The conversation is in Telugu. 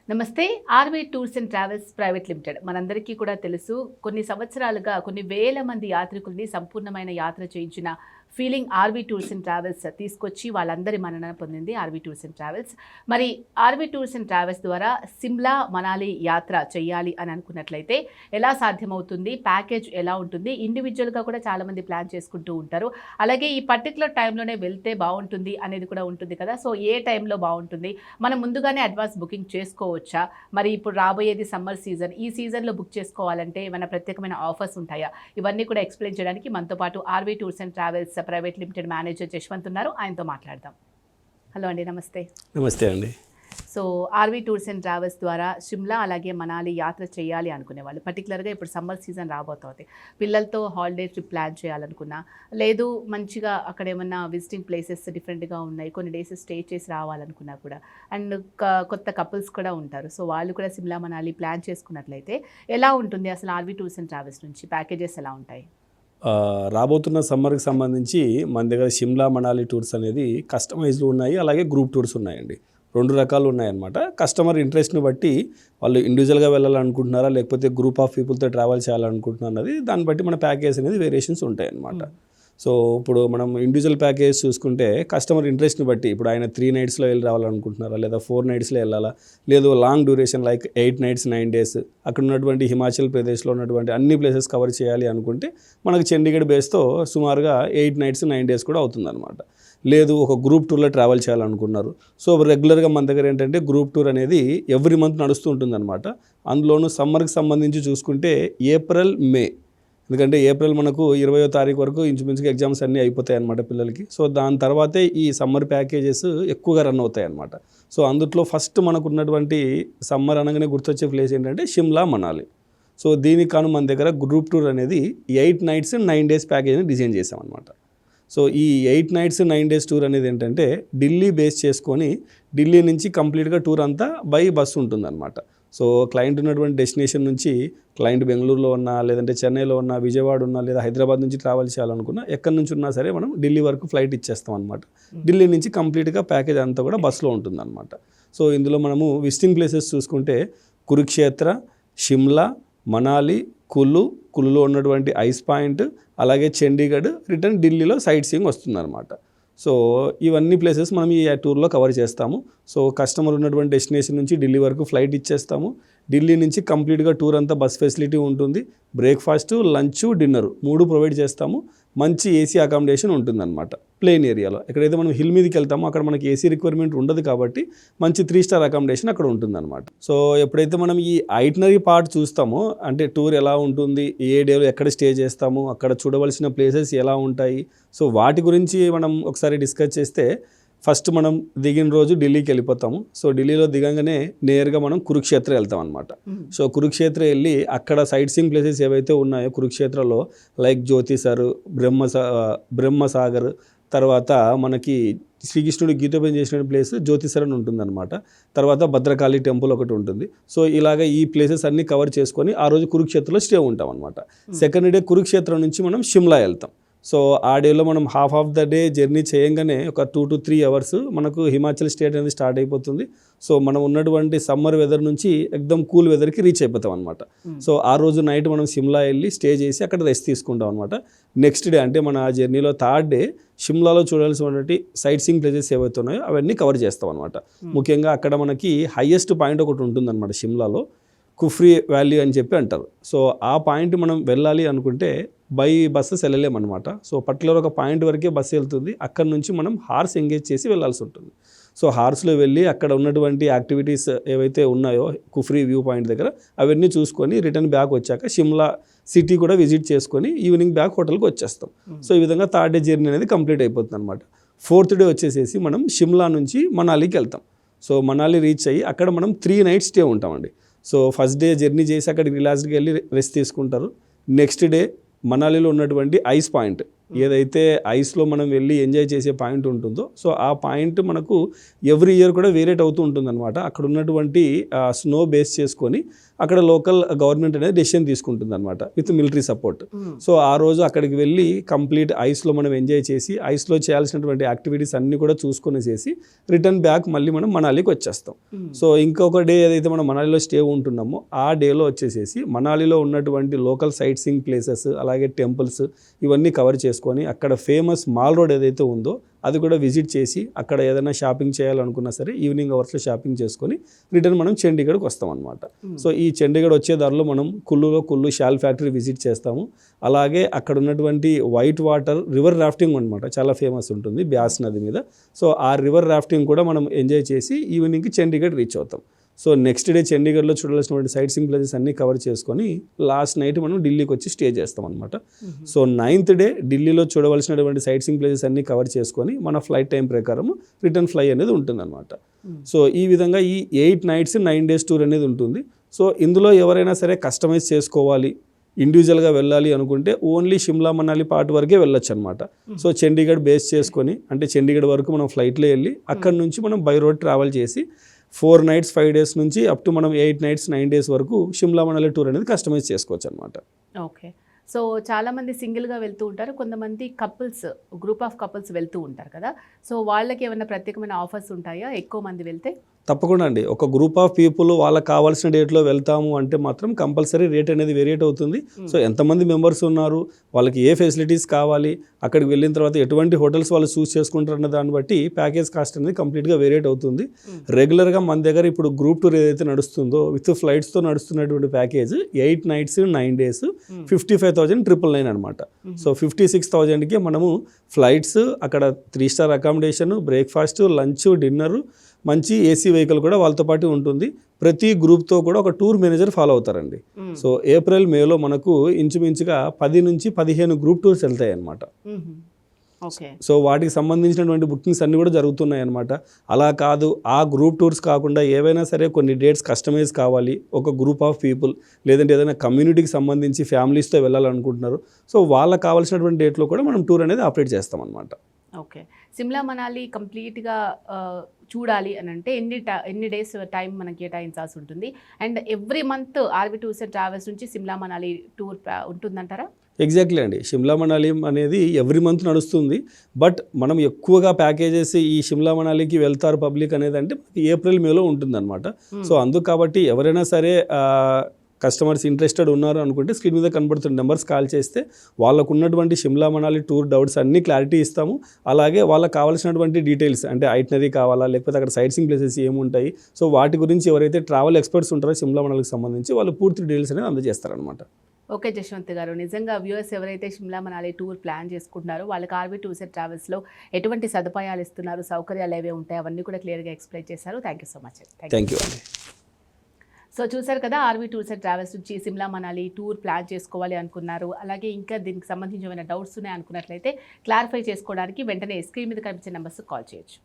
నమస్తే. RV tours and travels private limited మనందరికీ కూడా తెలుసు. కొన్ని సంవత్సరాలుగా కొన్ని వేల మంది యాత్రికుల్ని సంపూర్ణమైన యాత్ర చేయించిన feeling RV tours and travels తీసుకొచ్చి వాళ్ళందరి మన్నన పొందింది ఆర్వీ టూర్స్ అండ్ ట్రావెల్స్. మరి ఆర్వీ టూర్స్ అండ్ ట్రావెల్స్ ద్వారా సిమ్లా మనాలి యాత్ర చేయాలి అని అనుకున్నట్లయితే ఎలా సాధ్యమవుతుంది, ప్యాకేజ్ ఎలా ఉంటుంది, ఇండివిజువల్గా కూడా చాలామంది ప్లాన్ చేసుకుంటూ ఉంటారు. అలాగే ఈ పర్టికులర్ టైంలోనే వెళ్తే బాగుంటుంది అనేది కూడా ఉంటుంది కదా. సో ఏ టైంలో బాగుంటుంది, మనం ముందుగానే అడ్వాన్స్ బుకింగ్ చేసుకోవచ్చా, మరి ఇప్పుడు రాబోయేది సమ్మర్ సీజన్, ఈ సీజన్లో బుక్ చేసుకోవాలంటే ఏమైనా ప్రత్యేకమైన ఆఫర్స్ ఉంటాయా, ఇవన్నీ కూడా ఎక్స్ప్లెయిన్ చేయడానికి మనతో పాటు RV tours and travels private limited manager Jaswanth ఉన్నారు. ఆయనతో మాట్లాడదాం. హలో అండి, నమస్తే. నమస్తే అండి. So RV tours and travels ద్వారా షిమ్లా అలాగే మనాలి యాత్ర చేయాలి అనుకునే వాళ్ళు, పర్టికులర్గా ఇప్పుడు సమ్మర్ సీజన్ రాబోతుంది, పిల్లలతో హాలిడే ట్రిప్ ప్లాన్ చేయాలనుకున్నా, లేదు మంచిగా అక్కడ ఏమన్నా విజిటింగ్ ప్లేసెస్ డిఫరెంట్గా ఉన్నాయి, కొన్ని డేస్ స్టే చేసి రావాలనుకున్నా కూడా, అండ్ కొత్త కపుల్స్ కూడా ఉంటారు, సో వాళ్ళు కూడా సిమ్లా మనాలి ప్లాన్ చేసుకున్నట్లయితే ఎలా ఉంటుంది అసలు ఆర్వీ టూర్స్ అండ్ ట్రావెల్స్ నుంచి ప్యాకేజెస్ ఎలా ఉంటాయి? రాబోతున్న సమ్మర్కి సంబంధించి మన దగ్గర షిమ్లా మనాలి టూర్స్ అనేది కస్టమైజ్లు ఉన్నాయి, అలాగే గ్రూప్ టూర్స్ ఉన్నాయండి. రెండు రకాలు ఉన్నాయన్నమాట. కస్టమర్ ఇంట్రెస్ట్ని బట్టి వాళ్ళు ఇండివిజువల్గా వెళ్ళాలనుకుంటున్నారా లేకపోతే గ్రూప్ ఆఫ్ పీపుల్తో ట్రావెల్ చేయాలనుకుంటున్నారు అన్నది దాన్ని బట్టి మన ప్యాకేజ్ అనేది వేరియేషన్స్ ఉంటాయన్నమాట. సో ఇప్పుడు మనం ఇండివిజువల్ ప్యాకేజ్ చూసుకుంటే కస్టమర్ ఇంట్రెస్ట్ని బట్టి ఇప్పుడు ఆయన 3 నైట్స్లో వెళ్ళి రావాలనుకుంటున్నారా, లేదా 4 నైట్స్లో వెళ్ళాలా, లేదు long duration like 8 nights 9 days అక్కడ ఉన్నటువంటి హిమాచల్ ప్రదేశ్లో ఉన్నటువంటి అన్ని ప్లేసెస్ కవర్ చేయాలి అనుకుంటే మనకు చండీగఢ్ బేస్తో సుమారుగా 8 నైట్స్ 9 డేస్ కూడా అవుతుందన్నమాట. లేదు ఒక గ్రూప్ టూర్లో ట్రావెల్ చేయాలనుకున్నారు, సో రెగ్యులర్గా మన దగ్గర ఏంటంటే గ్రూప్ టూర్ అనేది ఎవ్రీ మంత్ నడుస్తూ ఉంటుందన్నమాట. అందులోనూ సమ్మర్కి సంబంధించి చూసుకుంటే ఏప్రిల్ మే, ఎందుకంటే ఏప్రిల్ మనకు 20వ తారీఖు వరకు ఇంచుమించుగా ఎగ్జామ్స్ అన్నీ అయిపోతాయి అన్నమాట పిల్లలకి. సో దాని తర్వాతే ఈ సమ్మర్ ప్యాకేజెస్ ఎక్కువగా రన్ అవుతాయి అన్నమాట. సో అందులో ఫస్ట్ మనకు ఉన్నటువంటి సమ్మర్ అనగానే గుర్తొచ్చే ప్లేస్ ఏంటంటే షిమ్లా మనాలి. సో దీనికి కాను మన దగ్గర గ్రూప్ టూర్ అనేది 8 నైట్స్ 9 డేస్ ప్యాకేజ్ని డిజైన్ చేసామన్నమాట. సో ఈ 8 నైట్స్ 9 డేస్ టూర్ అనేది ఏంటంటే ఢిల్లీ బేస్ చేసుకొని ఢిల్లీ నుంచి కంప్లీట్గా టూర్ అంతా బై బస్సు ఉంటుందన్నమాట. సో క్లయింట్ ఉన్నటువంటి డెస్టినేషన్ నుంచి క్లయింట్ బెంగళూరులో ఉన్నా, లేదంటే చెన్నైలో ఉన్నా, విజయవాడ ఉన్నా, లేదా హైదరాబాద్ నుంచి ట్రావెల్ చేయాలనుకున్నా, ఎక్కడి నుంచి ఉన్నా సరే మనం ఢిల్లీ వరకు ఫ్లైట్ ఇచ్చేస్తాం అనమాట. ఢిల్లీ నుంచి కంప్లీట్గా ప్యాకేజ్ అంతా కూడా బస్సులో ఉంటుందన్నమాట. సో ఇందులో మనము విజిటింగ్ ప్లేసెస్ చూసుకుంటే కురుక్షేత్ర, షిమ్లా, మనాలి, కులులో ఉన్నటువంటి ఐస్ పాయింట్, అలాగే చండీగఢ్, రిటర్న్ ఢిల్లీలో సైట్ సీయింగ్ వస్తుందన్నమాట. సో ఇవన్నీ ప్లేసెస్ మనం ఈ టూర్లో కవర్ చేస్తాము. సో కస్టమర్ ఉన్నటువంటి డెస్టినేషన్ నుంచి ఢిల్లీ వరకు ఫ్లైట్ ఇచ్చేస్తాము. ఢిల్లీ నుంచి కంప్లీట్గా టూర్ అంతా బస్ ఫెసిలిటీ ఉంటుంది. బ్రేక్ఫాస్ట్, లంచ్, డిన్నర్ 3 ప్రొవైడ్ చేస్తాము. మంచి ఏసీ అకామిడేషన్ ఉంటుందన్నమాట ప్లేన్ ఏరియాలో. ఎక్కడైతే మనం హిల్ మీదకి వెళ్తామో అక్కడ మనకి ఏసీ రిక్వైర్మెంట్ ఉండదు కాబట్టి మంచి 3 స్టార్ అకామిడేషన్ అక్కడ ఉంటుందన్నమాట. సో ఎప్పుడైతే మనం ఈ ఐటినరీ పార్ట్ చూస్తామో, అంటే టూర్ ఎలా ఉంటుంది, ఏ డేలో ఎక్కడ స్టే చేస్తాము, అక్కడ చూడవలసిన ప్లేసెస్ ఎలా ఉంటాయి, సో వాటి గురించి మనం ఒకసారి డిస్కస్ చేస్తే, ఫస్ట్ మనం దిగిన రోజు ఢిల్లీకి వెళ్ళిపోతాము. సో ఢిల్లీలో దిగంగానే నేరుగా మనం కురుక్షేత్ర వెళ్తాం అనమాట. సో కురుక్షేత్ర వెళ్ళి అక్కడ సైట్ సీయింగ్ ప్లేసెస్ ఏవైతే ఉన్నాయో కురుక్షేత్రలో లైక్ జ్యోతిసర్, బ్రహ్మసాగర్, తర్వాత మనకి శ్రీకృష్ణుడు గీతోపదేశం చేసిన ప్లేస్ జ్యోతిసర్ అని ఉంటుందన్నమాట. తర్వాత భద్రకాళి టెంపుల్ ఒకటి ఉంటుంది. సో ఇలాగ ఈ ప్లేసెస్ అన్నీ కవర్ చేసుకొని ఆ రోజు కురుక్షేత్రలో స్టే ఉంటాం అనమాట. సెకండ్ డే కురుక్షేత్రం నుంచి మనం షిమ్లా వెళ్తాం. సో ఆ డేలో మనం half of the day journey చేయంగానే ఒక 2 to 3 అవర్స్ మనకు హిమాచల్ స్టేట్ అనేది స్టార్ట్ అయిపోతుంది. సో మనం ఉన్నటువంటి సమ్మర్ వెదర్ నుంచి ఎక్దమ్ కూల్ వెదర్కి రీచ్ అయిపోతాం అనమాట. సో ఆ రోజు నైట్ మనం షిమ్లా వెళ్ళి స్టే చేసి అక్కడ రెస్ట్ తీసుకుంటాం అనమాట. నెక్స్ట్ డే అంటే మన జర్నీలో 3rd డే షిమ్లాలో చూడాల్సినటువంటి సైట్ సీయింగ్ ప్లేసెస్ ఏవైతే ఉన్నాయో అవన్నీ కవర్ చేస్తాం అనమాట. ముఖ్యంగా అక్కడ మనకి హైయెస్ట్ పాయింట్ ఒకటి ఉంటుందన్నమాట షిమ్లాలో, కుఫ్రీ వ్యాలీ అని చెప్పి అంటారు. సో ఆ పాయింట్ మనం వెళ్ళాలి అనుకుంటే బై బస్సెస్ వెళ్ళలేమన్నమాట. సో పర్టికులర్ ఒక పాయింట్ వరకే బస్సు వెళ్తుంది. అక్కడ నుంచి మనం హార్స్ ఎంగేజ్ చేసి వెళ్ళాల్సి ఉంటుంది. సో హార్స్లో వెళ్ళి అక్కడ ఉన్నటువంటి యాక్టివిటీస్ ఏవైతే ఉన్నాయో కుఫ్రీ వ్యూ పాయింట్ దగ్గర అవన్నీ చూసుకొని రిటర్న్ బ్యాక్ వచ్చాక షిమ్లా సిటీ కూడా విజిట్ చేసుకొని ఈవినింగ్ బ్యాక్ హోటల్కి వచ్చేస్తాం. సో ఈ విధంగా 3rd డే జర్నీ అనేది కంప్లీట్ అయిపోతుంది అనమాట. 4th డే వచ్చేసేసి మనం షిమ్లా నుంచి మనాలికి వెళ్తాం. సో మనాలి రీచ్ అయ్యి అక్కడ మనం 3 నైట్స్ స్టే ఉంటామండి. సో ఫస్ట్ డే జర్నీ చేసి అక్కడికి రిలాక్స్డ్గా వెళ్ళి రెస్ట్ తీసుకుంటారు. నెక్స్ట్ డే మనాలిలో ఉన్నటువంటి ఐస్ పాయింట్ ఏదైతే ఐస్లో మనం వెళ్ళి ఎంజాయ్ చేసే పాయింట్ ఉంటుందో సో ఆ పాయింట్ మనకు ఎవ్రీ ఇయర్ కూడా వేరేట్ అవుతూ ఉంటుందన్నమాట. అక్కడ ఉన్నటువంటి స్నో బేస్ చేసుకొని అక్కడ లోకల్ గవర్నమెంట్ అనేది డెసిషన్ తీసుకుంటుంది అనమాట విత్ మిలిటరీ సపోర్ట్. సో ఆ రోజు అక్కడికి వెళ్ళి కంప్లీట్ ఐస్లో మనం ఎంజాయ్ చేసి ఐస్లో చేయాల్సినటువంటి యాక్టివిటీస్ అన్నీ కూడా చూసుకొనేసేసి రిటర్న్ బ్యాక్ మళ్ళీ మనం మనాలికి వచ్చేస్తాం. సో ఇంకొక డే ఏదైతే మనం మనాలిలో స్టే ఉంటున్నామో ఆ డేలో వచ్చేసేసి మనాలిలో ఉన్నటువంటి లోకల్ సైట్ సీయింగ్ ప్లేసెస్ అలాగే టెంపుల్స్ ఇవన్నీ కవర్ చేసుకొని అక్కడ ఫేమస్ మాల్ రోడ్ ఏదైతే ఉందో అది కూడా విజిట్ చేసి అక్కడ ఏదైనా షాపింగ్ చేయాలనుకున్నా సరే ఈవినింగ్ అవర్స్లో షాపింగ్ చేసుకొని రిటర్న్ మనం చండీగఢ్కి వస్తాం అనమాట. సో ఈ చండీగఢ్ వచ్చే దారిలో మనం కుల్లు షాల్ ఫ్యాక్టరీ విజిట్ చేస్తాము. అలాగే అక్కడ ఉన్నటువంటి వైట్ వాటర్ రివర్ రాఫ్టింగ్ అనమాట చాలా ఫేమస్ ఉంటుంది బ్యాస్ నది మీద. సో ఆ రివర్ రాఫ్టింగ్ కూడా మనం ఎంజాయ్ చేసి ఈవినింగ్కి చండీగఢ్ రీచ్ అవుతాం. సో నెక్స్ట్ డే చండీగఢ్లో చూడాల్సినటువంటి సైట్ సీయింగ్ ప్లేసెస్ అన్నీ కవర్ చేసుకొని లాస్ట్ నైట్ మనం ఢిల్లీకి వచ్చి స్టే చేస్తాం అనమాట. సో 9th డే ఢిల్లీలో చూడవలసినటువంటి సైట్ సీయింగ్ ప్లేసెస్ అన్నీ కవర్ చేసుకొని మన ఫ్లైట్ టైం ప్రకారం రిటర్న్ ఫ్లై అనేది ఉంటుందన్నమాట. సో ఈ విధంగా ఈ 8 nights 9 days టూర్ అనేది ఉంటుంది. సో ఇందులో ఎవరైనా సరే కస్టమైజ్ చేసుకోవాలి ఇండివిజువల్గా వెళ్ళాలి అనుకుంటే ఓన్లీ షిమ్లా మనాలి పార్ట్ వరకే వెళ్ళొచ్చు అనమాట. సో చండీగఢ్ బేస్ చేసుకొని అంటే చండీగఢ్ వరకు మనం ఫ్లైట్లో వెళ్ళి అక్కడ నుంచి మనం బై రోడ్ ట్రావెల్ చేసి 4 nights 5 days నుంచి అప్ టు మనం 8 nights 9 days వరకు షిమ్లా మనాలి టూర్ అనేది కస్టమైజ్ చేసుకోవచ్చు అనమాట. ఓకే. సో చాలామంది సింగిల్గా వెళ్తూ ఉంటారు, కొంతమంది గ్రూప్ ఆఫ్ కపుల్స్ వెళ్తూ ఉంటారు కదా. సో వాళ్ళకి ఏమైనా ప్రత్యేకమైన ఆఫర్స్ ఉంటాయా ఎక్కువ మంది వెళ్తే? తప్పకుండా అండి. ఒక గ్రూప్ ఆఫ్ పీపుల్ వాళ్ళకి కావాల్సిన డేట్లో వెళ్తాము అంటే మాత్రం కంపల్సరీ రేట్ అనేది వేరియేట్ అవుతుంది. సో ఎంతమంది మెంబర్స్ ఉన్నారు, వాళ్ళకి ఏ ఫెసిలిటీస్ కావాలి, అక్కడికి వెళ్ళిన తర్వాత ఎటువంటి హోటల్స్ వాళ్ళు చూస్ చేసుకుంటారు అన్న దాన్ని బట్టి ప్యాకేజ్ కాస్ట్ అనేది కంప్లీట్గా వేరియేట్ అవుతుంది. రెగ్యులర్గా మన దగ్గర ఇప్పుడు గ్రూప్ టూర్ ఏదైతే నడుస్తుందో విత్ ఫ్లైట్స్తో నడుస్తున్నటువంటి ప్యాకేజ్ 8 nights 9 days 55,999 అనమాట. సో 56,000కి మనము ఫ్లైట్స్, అక్కడ 3 star accommodation, breakfast, lunch, dinner, మంచి ఏసీ వెహికల్ కూడా వాళ్ళతో పాటు ఉంటుంది. ప్రతి గ్రూప్తో కూడా ఒక టూర్ మేనేజర్ ఫాలో అవుతారండి. సో ఏప్రిల్ మేలో మనకు ఇంచుమించుగా 10 నుంచి 15 గ్రూప్ టూర్స్ వెళ్తాయి అన్నమాట. సో వాటికి సంబంధించినటువంటి బుకింగ్స్ అన్నీ కూడా జరుగుతున్నాయి అన్నమాట. అలా కాదు ఆ గ్రూప్ టూర్స్ కాకుండా ఏవైనా సరే కొన్ని డేట్స్ కస్టమైజ్ కావాలి, ఒక గ్రూప్ ఆఫ్ పీపుల్ లేదంటే ఏదైనా కమ్యూనిటీకి సంబంధించి ఫ్యామిలీస్తో వెళ్ళాలనుకుంటున్నారు, సో వాళ్ళకి కావాల్సినటువంటి డేట్లో కూడా మనం టూర్ అనేది ఆపరేట్ చేస్తాం అన్నమాట. ఓకే. సిమ్లా మనాలి కంప్లీట్గా చూడాలి అని అంటే ఎన్ని డేస్ టైం మనకి కేటాయించాల్సి ఉంటుంది? And every month RV tours and travels నుంచి సిమ్లా మనాలి టూర్ ఉంటుందంటారా? ఎగ్జాక్ట్లీ అండి. షిమ్లా మనాలి అనేది ఎవ్రీ మంత్ నడుస్తుంది. బట్ మనం ఎక్కువగా ప్యాకేజెస్ ఈ షిమ్లా మనాలికి వెళ్తారు పబ్లిక్ అనేది అంటే ఏప్రిల్ మేలో ఉంటుందన్నమాట. సో అందుకు కాబట్టి ఎవరైనా సరే కస్టమర్స్ ఇంట్రెస్టెడ్ ఉన్నారు అనుకుంటే స్క్రీన్ మీద కనబడుతున్న నెంబర్స్ కాల్ చేస్తే వాళ్ళకు ఉన్నటువంటి షిమ్లా మనాలి టూర్ డౌట్స్ అన్నీ క్లారిటీ ఇస్తాము. అలాగే వాళ్ళకి కావాల్సినటువంటి డీటెయిల్స్ అంటే ఐటనరీ కావాలా లేకపోతే అక్కడ సైట్ సీయింగ్ ప్లేసెస్ ఏముంటాయి, సో వాటి గురించి ఎవరైతే ట్రావెల్ ఎక్స్పర్ట్స్ ఉంటారో షిమ్లా మనాలికి సంబంధించి వాళ్ళు పూర్తి డీటెయిల్స్ అనేది అందజేస్తారనమాట. ఓకే జశ్వంత్ గారు, నిజంగా వ్యూవర్స్ ఎవరైతే షిమ్లా మనాలి టూర్ ప్లాన్ చేసుకుంటున్నారో వాళ్ళకి ఆర్వి టూర్స్ అండ్ ట్రావెల్స్లో ఎటువంటి సదుపాయాలు ఇస్తున్నారు, సౌకర్యాలు ఏవే ఉంటాయి అవన్నీ కూడా క్లియర్గా ఎక్స్ప్లెయిన్ చేశారు. Thank you so much. Thank you అండి. సో చూసారు కదా, ఆర్వి టూర్స్ అండ్ ట్రావెల్స్ నుంచి సిమ్లా మనాలి టూర్ ప్లాన్ చేసుకోవాలి అనుకున్నారు, అలాగే ఇంకా దీనికి సంబంధించి ఏమైనా డౌట్స్ ఉన్నాయి అనుకున్నట్లయితే క్లారిఫై చేసుకోవడానికి వెంటనే స్క్రీన్ మీద కనిపించే నెంబర్స్ కాల్ చేయొచ్చు.